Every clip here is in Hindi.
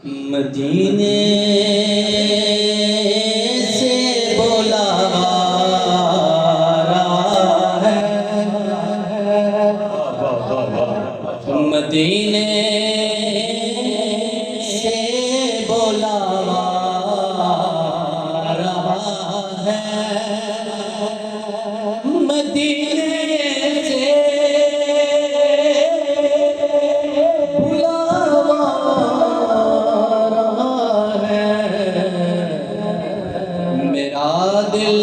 मदीने से बुलावा है, मदीने से बुलावा है, मदीने से बुलावा है, मेरा दिल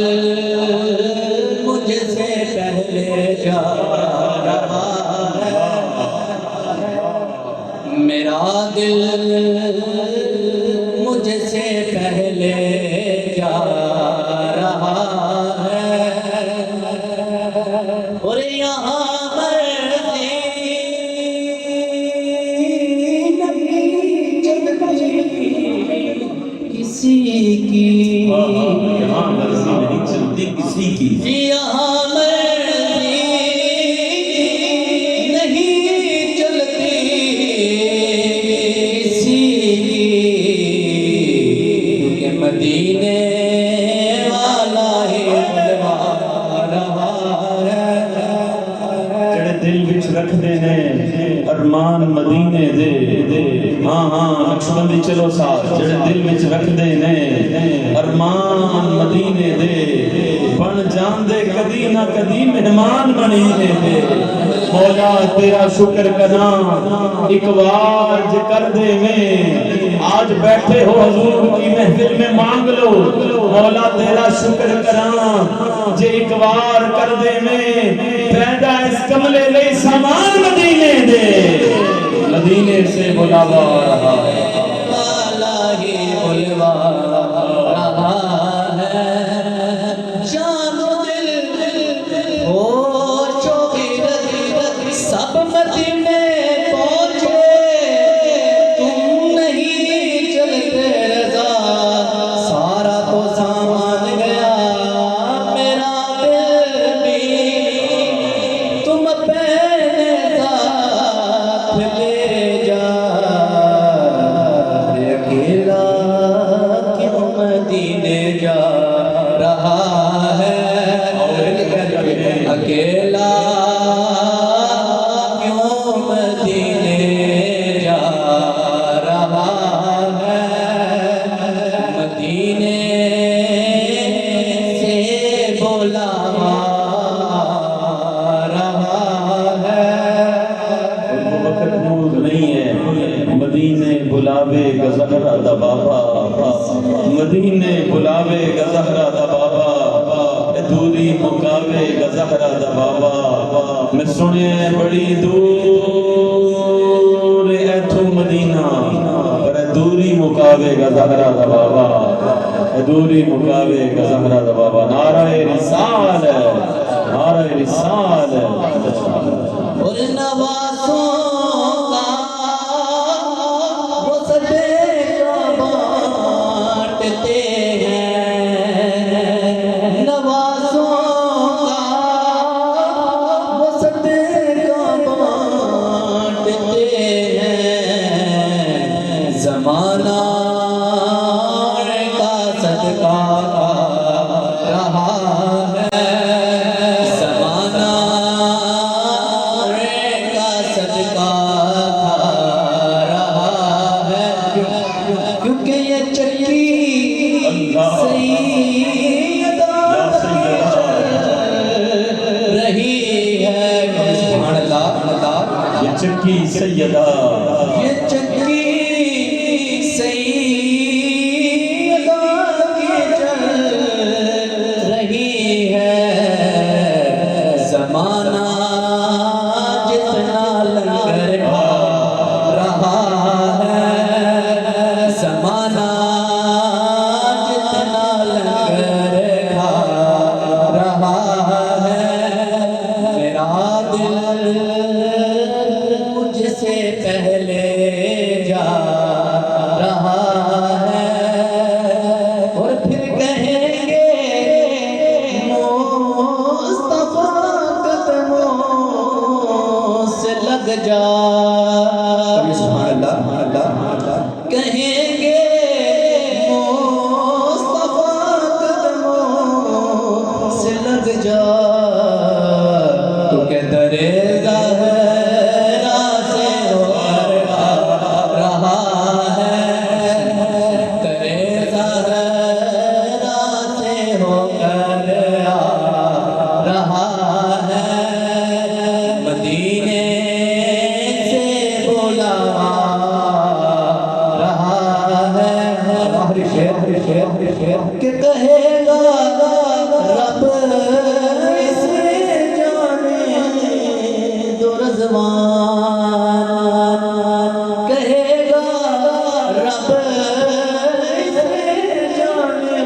मुझसे पहले जा रहा है, मेरा दिल मुझसे पहले जा रहा है, और यहाँ मर्ज़ी नहीं चलती किसी की, यहाँ मर्जी नहीं चलती किसी की, यहाँ मर्ज़ी नहीं चलती किसी की, क्योंकि मदीने वाला ही बुलवा रहा है। जेड़े दिल विच रखदे ने अरमान मदीने दे, हाँ हाँ नक्शबंदी चलो साथ, जेड़े दिल विच रखदे ने अरमान मदीने दे, बन जांदे कदी ना कदी मेहमान मदीने दे। मौला तेरा शुक्र करा एक बार जे कर दे में, आज बैठे हो हुजूर की महफिल में मांग लो, मौला तेरा शुक्र करा जे एक बार कर दे में, पैदा इस कमले ले सामान मदीने दे, मदीने से बुलावा रहा है, वाला ही बुलवा रहा है। जानो दिल हो शोहिद सब मदीने पहुंचे, तुम नहीं चलते रज़ा, सारा तो सामान गया, मेरा दिल भी तुम अपने साथ ले जा, अकेला क्यों मदीने जा रहा है, अकेला क्यों मदीने जा रहा है, मदीने से बुलावा रहा है। वो वक्त दूर नहीं है, मदीने बुलावे गज़हरा दा बाबा, मदीने बुलावे गज़हरा दा बाबा, दूरी मुकावे गज़हरा दा बाबा। मैं सुने बड़ी दूर ऐथों मदीना, पर दूरी मुकावे गज़हरा दा बाबा, दूरी मुकावे गज़हरा दा बाबा। नाराए रिसाल, नाराए रिसाल। और नवाज़ों का वो सदैका बांटते हैं, नवाज़ों का वो सदैका बांटते हैं, ज़माना का सदका खा रहा है, ज़माना का सदका खा रहा है, क्योंकि ये चक्की सैयदा रही है, ये चक्की सैयदा, ये चक्की सैयदा की चल रही है, ज़माना जितना लंगर खा रहा है, ज़माना जितना लंगर खा रहा है, मेरा दिल मुझसे पहले कि कहेगा रब इसे जाने दो रज़वान, कहेगा रब इसे जाने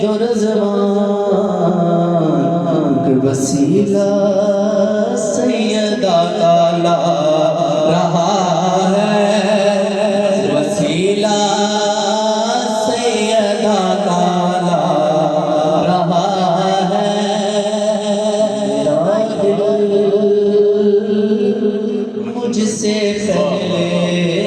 दो रज़वान, कि वसीला सैयदा का ला रहा है, वसीला सैयदा का ला रहा है। दिल मुझसे पहले